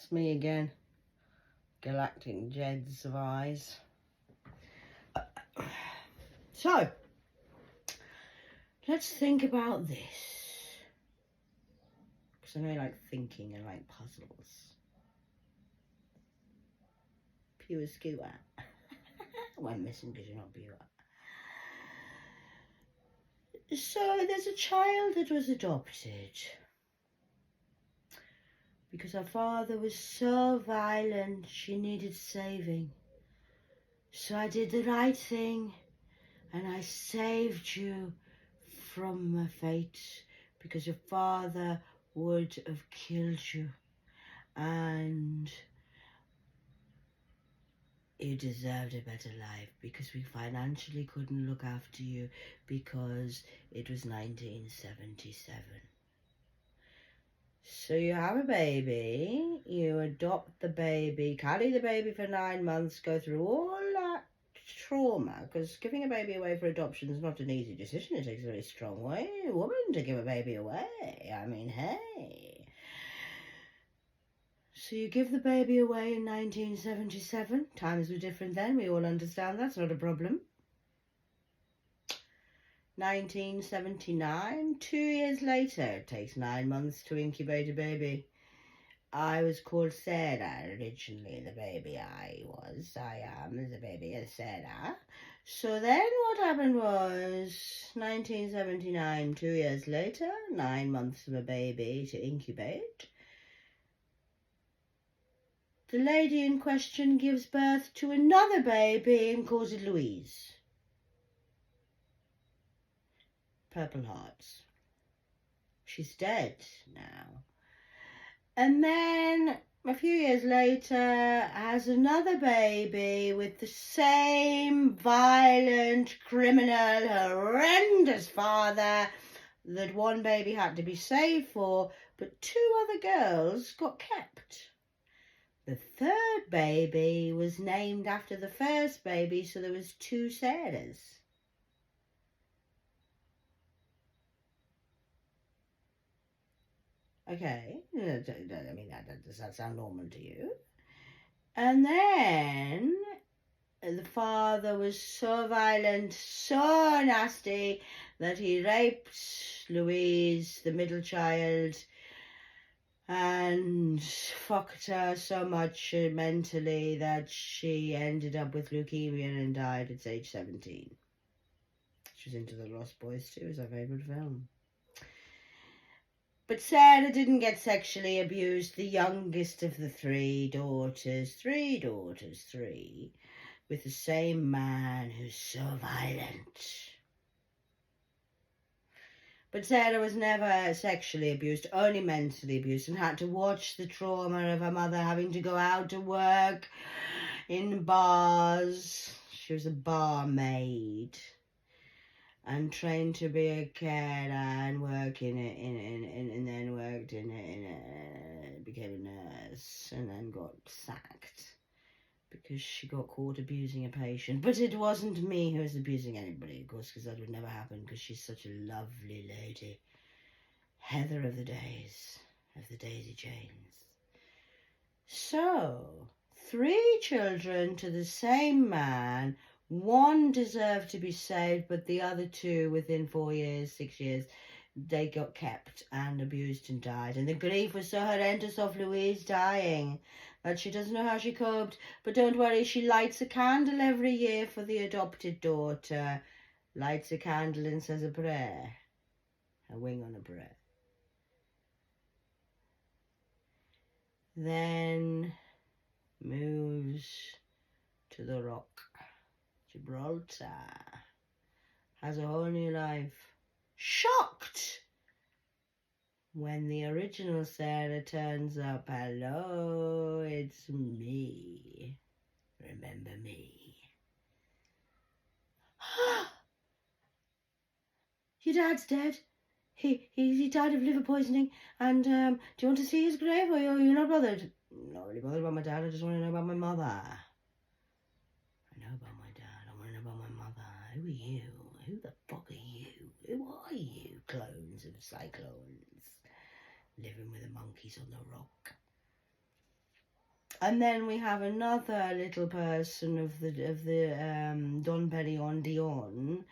It's me again. Galactic Jed's of eyes. So, let's think about this. Because I know you like thinking and like puzzles. Pure skewer. Went missing because you're not pure. So, there's a child that was adopted. Because her father was so violent, she needed saving. So I did the right thing, and I saved you from a fate, because your father would have killed you, and you deserved a better life, because we financially couldn't look after you because it was 1977. So you have a baby, you adopt the baby, carry the baby for 9 months, go through all that trauma, because giving a baby away for adoption is not an easy decision. It takes a very strong woman to give a baby away. I mean, hey. So you give the baby away in 1977. Times were different then. We all understand that's not a problem. 1979, 2 years later, it takes 9 months to incubate a baby. I was called Sarah originally, the baby I am the baby Sarah. So then what happened was, 1979, 2 years later, 9 months of a baby to incubate. The lady in question gives birth to another baby and calls it Louise. Purple Hearts. She's dead now. And then a few years later has another baby with the same violent, criminal, horrendous father that one baby had to be saved for, but 2 other girls got kept. The third baby was named after the first baby, so there was 2 Sarahs. Okay, I mean, does that sound normal to you? And then the father was so violent, so nasty, that he raped Louise, the middle child, and fucked her so much mentally that she ended up with leukemia and died at age 17. She was into The Lost Boys too, is her favourite film. But Sarah didn't get sexually abused. The youngest of the 3 daughters, with the same man who's so violent. But Sarah was never sexually abused, only mentally abused, and had to watch the trauma of her mother having to go out to work in bars. She was a barmaid. And trained to be a carer and work and then worked became a nurse and then got sacked because she got caught abusing a patient. But it wasn't me who was abusing anybody, of course, because that would never happen, because she's such a lovely lady. Heather of the daisy chains. So, 3 children to the same man. 1 deserved to be saved, but the other 2, within 4 years, 6 years, they got kept and abused and died. And the grief was so horrendous of Louise dying that she doesn't know how she coped. But don't worry, she lights a candle every year for the adopted daughter. Lights a candle and says a prayer. A wing on a prayer. Then moves to the Rock. Gibraltar. Has a whole new life. Shocked when the original Sarah turns up. Hello, it's me. Remember me? Your dad's dead. He died of liver poisoning. And do you want to see his grave, or you're not bothered? Not really bothered about my dad. I just want to know about my mother. I know about my dad. I want to know about my mother. Who are you? Who the fuck are you? Who are you? Clones of cyclones living with the monkeys on the rock. And then we have another little person of the Don Perignon Dion,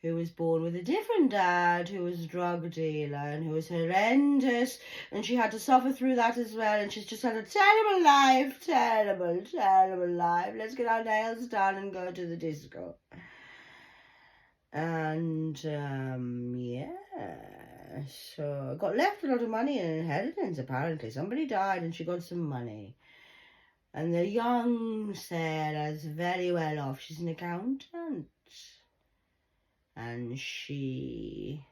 who was born with a different dad, who was a drug dealer and who was horrendous, and she had to suffer through that as well, and she's just had a terrible life, terrible life. Let's get our nails done and go to the disco. And yeah, so I got left a lot of money in inheritance. Apparently somebody died and she got some money. And the young Sarah's very well off. She's an accountant. And she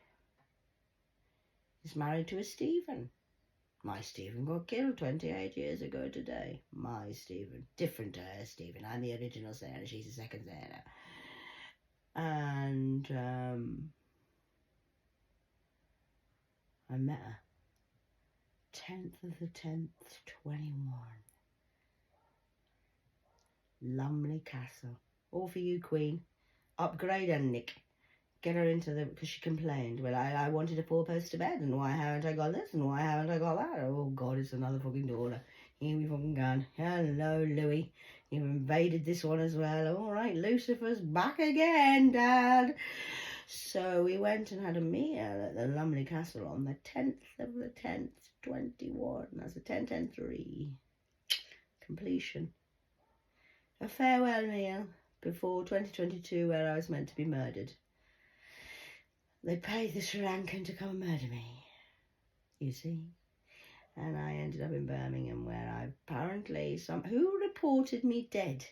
is married to a Stephen. My Stephen got killed 28 years ago today. My Stephen. Different to her Stephen. I'm the original Sarah. She's the second Sarah. And I met her. 10th of the 10th, 21. Lumley Castle. All for you, Queen. Upgrade her, Nick. Get her into the... Because she complained. Well, I wanted a 4-poster bed, and why haven't I got this, and why haven't I got that? Oh, God, it's another fucking daughter. Here we fucking gone. Hello, Louis. You've invaded this one as well. All right, Lucifer's back again, Dad. So we went and had a meal at the Lumley Castle on the 10th of the 10th, 21. That's a 10-10-3. Completion. A farewell meal before 2022, where I was meant to be murdered. They paid the Sri Lankan to come and murder me, you see. And I ended up in Birmingham, where I apparently... Who reported me dead?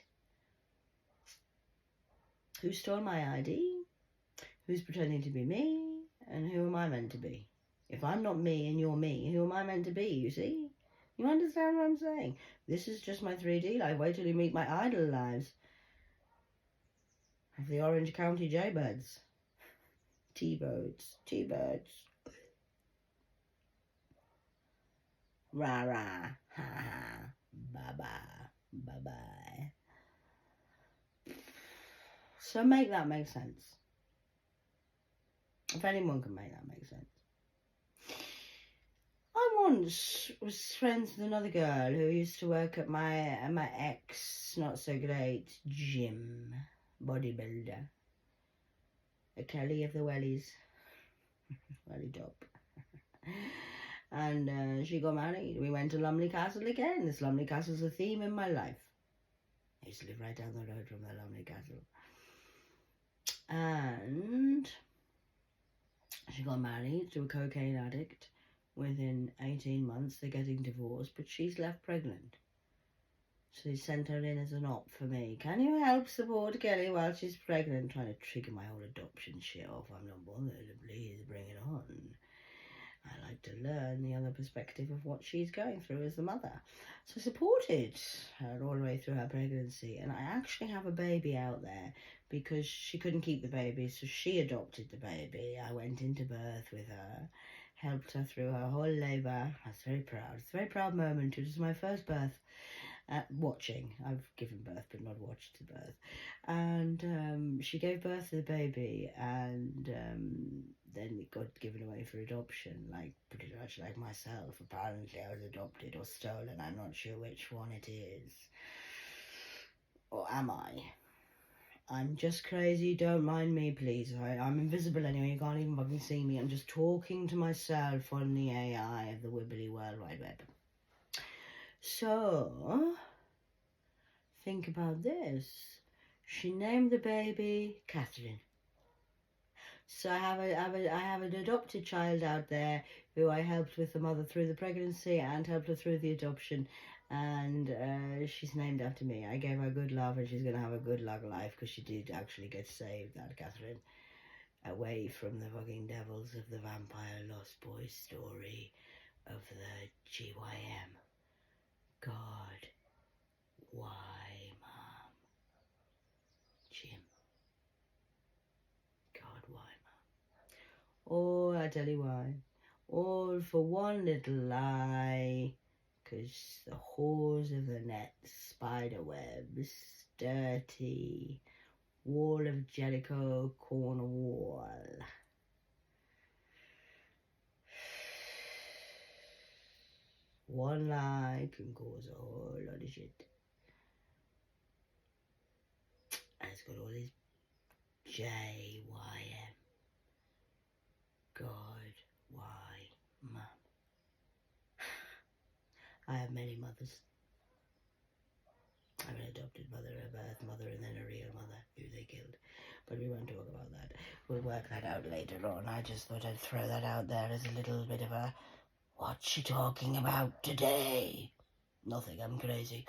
Who stole my ID? Who's pretending to be me? And who am I meant to be? If I'm not me and you're me, who am I meant to be, you see? You understand what I'm saying? This is just my 3D life. Wait till you meet my idol lives. Of the Orange County Jaybirds. T-birds. T-birds. Rah-rah. Ha-ha. Bye-bye. Bye-bye. So make that make sense. If anyone can make that make sense. I once was friends with another girl who used to work at my ex, not so great, gym, bodybuilder. A Kelly of the Wellies. Welly top. And she got married. We went to Lumley Castle again. This Lumley Castle's a theme in my life. I used to live right down the road from the Lumley Castle. And she got married to a cocaine addict. Within 18 months, they're getting divorced, but she's left pregnant. So they sent her in as an op for me. Can you help support Kelly while she's pregnant? Trying to trigger my whole adoption shit off. I'm not bothered. Please bring it on. I like to learn the other perspective of what she's going through as the mother. So I supported her all the way through her pregnancy. And I actually have a baby out there because she couldn't keep the baby. So she adopted the baby. I went into birth with her. Helped her through her whole labour. I was very proud. It's a very proud moment. It was my first birth. Watching. I've given birth but not watched the birth. And she gave birth to the baby, and then it got given away for adoption, like pretty much like myself. Apparently I was adopted or stolen. I'm not sure which one it is. Or am I? I'm just crazy, don't mind me, please. I'm invisible anyway, you can't even fucking see me. I'm just talking to myself on the AI of the Wibbly World Wide Web. So, think about this. She named the baby Catherine. So I have an adopted child out there who I helped with the mother through the pregnancy and helped her through the adoption. And she's named after me. I gave her good love, and she's going to have a good luck life because she did actually get saved, that Catherine, away from the fucking devils of the Vampire Lost Boys story of the GYM. God, why, Mom? Jim. God, why, Mom? Oh, I tell you why. All for one little lie. Because the whores of the net, spider webs, dirty, wall of Jericho, corner wall. one like and cause a whole lot of shit. And it's got all this JYM. God, why, Mum? I have many mothers. I have an adopted mother, a birth mother, and then a real mother who they killed. But we won't talk about that. We'll work that out later on. I just thought I'd throw that out there as a little bit of a, what's she talking about today? Nothing, I'm crazy.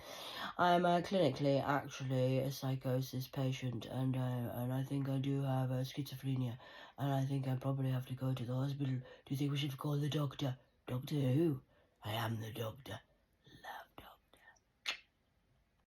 I'm clinically actually a psychosis patient, and I think I do have schizophrenia, and I think I probably have to go to the hospital. Do you think we should call the doctor? Doctor who? I am the doctor.